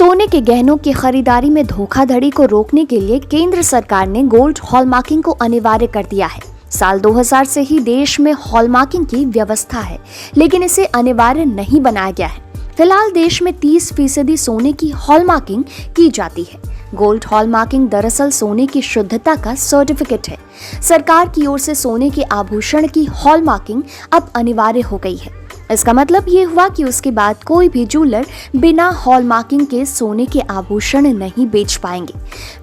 सोने के गहनों की खरीदारी में धोखाधड़ी को रोकने के लिए केंद्र सरकार ने गोल्ड हॉलमार्किंग को अनिवार्य कर दिया है। साल 2000 से ही देश में हॉलमार्किंग की व्यवस्था है, लेकिन इसे अनिवार्य नहीं बनाया गया है। फिलहाल देश में 30% सोने की हॉलमार्किंग की जाती है। गोल्ड हॉलमार्किंग दरअसल सोने की शुद्धता का सर्टिफिकेट है। सरकार की ओर से सोने के आभूषण की हॉलमार्किंग अब अनिवार्य हो गई है। इसका मतलब ये हुआ कि उसके बाद कोई भी ज्वेलर बिना हॉलमार्किंग के सोने के आभूषण नहीं बेच पाएंगे।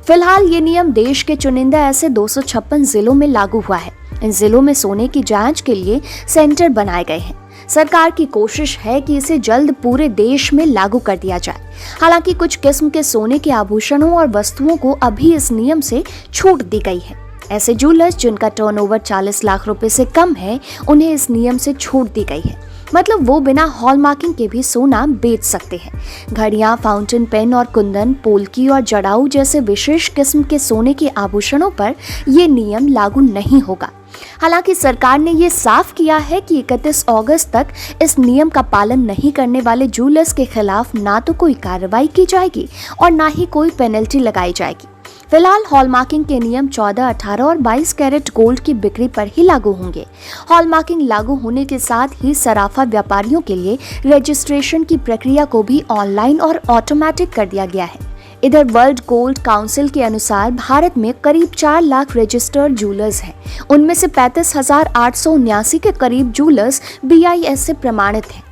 फिलहाल ये नियम देश के चुनिंदा ऐसे 256 जिलों में लागू हुआ है। इन जिलों में सोने की जांच के लिए सेंटर बनाए गए हैं। सरकार की कोशिश है कि इसे जल्द पूरे देश में लागू कर दिया जाए। हालांकि कुछ किस्म के सोने के आभूषणों और वस्तुओं को अभी इस नियम से छूट दी गई है। ऐसे ज्वेलर्स जिनका टर्नओवर 40 लाख रुपए से कम है, उन्हें इस नियम से छूट दी गई है। मतलब वो बिना हॉलमार्किंग के भी सोना बेच सकते हैं। घड़ियां, फाउंटेन पेन और कुंदन, पोल्की और जड़ाऊ जैसे विशेष किस्म के सोने के आभूषणों पर ये नियम लागू नहीं होगा। हालांकि सरकार ने ये साफ किया है कि 31 अगस्त तक इस नियम का पालन नहीं करने वाले ज्वेलर्स के खिलाफ ना तो कोई कार्रवाई की जाएगी और ना ही कोई पेनल्टी लगाई जाएगी। फिलहाल हॉलमार्किंग के नियम 14, 18 और 22 कैरेट गोल्ड की बिक्री पर ही लागू होंगे। हॉलमार्किंग लागू होने के साथ ही सराफा व्यापारियों के लिए रजिस्ट्रेशन की प्रक्रिया को भी ऑनलाइन और ऑटोमेटिक कर दिया गया है। इधर वर्ल्ड गोल्ड काउंसिल के अनुसार भारत में करीब 4 लाख रजिस्टर्ड ज्वेलर्स हैं। उनमें से 35,879 के करीब ज्वेलर्स BIS से प्रमाणित हैं।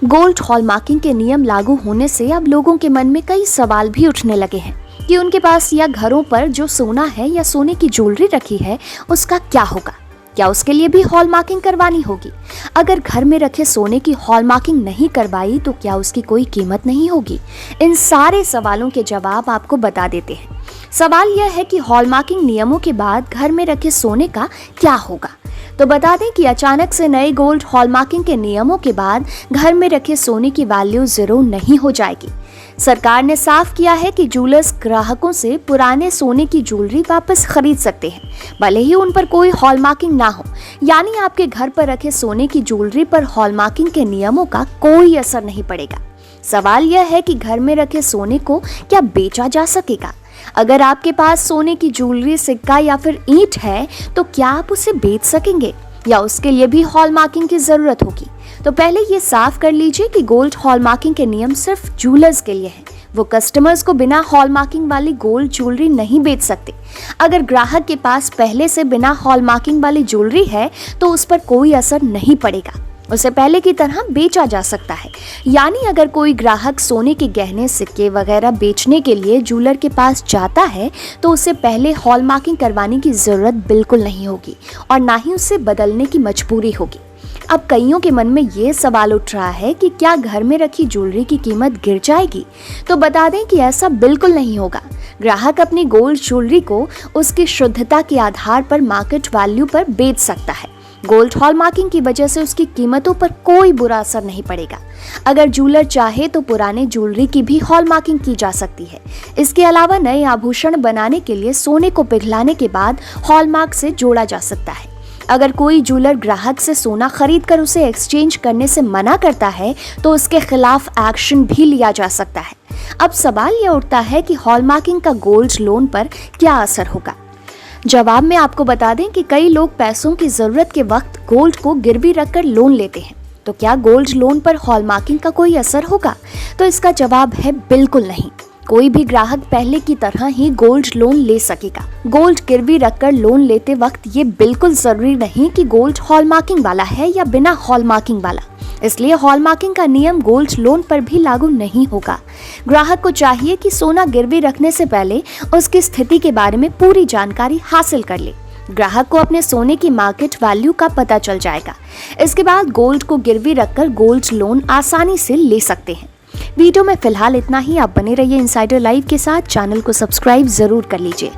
गोल्ड हॉलमार्किंग के नियम लागू होने से अब लोगों के मन में कई सवाल भी उठने लगे हैं कि उनके पास या घरों पर जो सोना है या सोने की ज्वेलरी रखी है उसका क्या होगा। क्या उसके लिए भी हॉलमार्किंग करवानी होगी? अगर घर में रखे सोने की हॉलमार्किंग नहीं करवाई तो क्या उसकी कोई कीमत नहीं होगी? इन सारे सवालों के जवाब आपको बता देते हैं। सवाल यह है कि हॉलमार्किंग नियमों के बाद घर में रखे सोने का क्या होगा। तो बता दें कि अचानक से नए गोल्ड हॉलमार्किंग के नियमों के बाद घर में रखे सोने की वैल्यू 0 नहीं हो जाएगी। सरकार ने साफ किया है कि ज्वेलर्स ग्राहकों से पुराने सोने की ज्वेलरी वापस खरीद सकते हैं, भले ही उन पर कोई हॉलमार्किंग ना हो। यानी आपके घर पर रखे सोने की ज्वेलरी पर हॉलमार्किंग के नियमों का कोई असर नहीं पड़ेगा। सवाल यह है कि घर में रखे सोने को क्या बेचा जा सकेगा? अगर आपके पास सोने की ज्वेलरी, सिक्का या फिर ईंट है तो क्या आप उसे बेच सकेंगे या उसके लिए भी हॉलमार्किंग की जरूरत होगी? तो पहले ये साफ कर लीजिए कि गोल्ड हॉलमार्किंग के नियम सिर्फ ज्वेलर्स के लिए हैं। वो कस्टमर्स को बिना हॉलमार्किंग वाली गोल्ड ज्वेलरी नहीं बेच सकते। अगर ग्राहक के पास पहले से बिना हॉलमार्किंग वाली ज्वेलरी है तो उस पर कोई असर नहीं पड़ेगा, उसे पहले की तरह बेचा जा सकता है। यानी अगर कोई ग्राहक सोने के गहने, सिक्के वगैरह बेचने के लिए ज्वेलर के पास जाता है तो उसे पहले हॉलमार्किंग करवाने की जरूरत बिल्कुल नहीं होगी और ना ही उसे बदलने की मजबूरी होगी। अब कईयों के मन में ये सवाल उठ रहा है कि क्या घर में रखी ज्वेलरी की कीमत गिर जाएगी? तो बता दें कि ऐसा बिल्कुल नहीं होगा। ग्राहक अपनी गोल्ड ज्वेलरी को उसकी शुद्धता के आधार पर मार्केट वैल्यू पर बेच सकता है। गोल्ड हॉलमार्किंग की वजह से उसकी कीमतों पर कोई बुरा असर नहीं पड़ेगा। अगर ज्वेलर चाहे तो पुराने ज्वेलरी की भी हॉलमार्किंग की जा सकती है। इसके अलावा नए आभूषण बनाने के लिए सोने को पिघलाने के बाद हॉलमार्क से जोड़ा जा सकता है। अगर कोई ज्वेलर ग्राहक से सोना खरीद कर उसे एक्सचेंज करने से मना करता है तो उसके खिलाफ एक्शन भी लिया जा सकता है। अब सवाल यह उठता है कि हॉलमार्किंग का गोल्ड लोन पर क्या असर होगा। जवाब में आपको बता दें कि कई लोग पैसों की जरूरत के वक्त गोल्ड को गिरवी रखकर लोन लेते हैं। तो क्या गोल्ड लोन पर हॉलमार्किंग का कोई असर होगा? तो इसका जवाब है बिल्कुल नहीं। कोई भी ग्राहक पहले की तरह ही गोल्ड लोन ले सकेगा। गोल्ड गिरवी रखकर लोन लेते वक्त ये बिल्कुल जरूरी नहीं कि गोल्ड हॉलमार्किंग वाला है या बिना हॉलमार्किंग वाला। इसलिए हॉलमार्किंग का नियम गोल्ड लोन पर भी लागू नहीं होगा। ग्राहक को चाहिए कि सोना गिरवी रखने से पहले उसकी स्थिति के बारे में पूरी जानकारी हासिल कर ले। ग्राहक को अपने सोने की मार्केट वैल्यू का पता चल जाएगा। इसके बाद गोल्ड को गिरवी रखकर गोल्ड लोन आसानी से ले सकते हैं। वीडियो में फिलहाल इतना ही। आप बने रहिए इनसाइडर लाइव के साथ। चैनल को सब्सक्राइब जरूर कर लीजिए।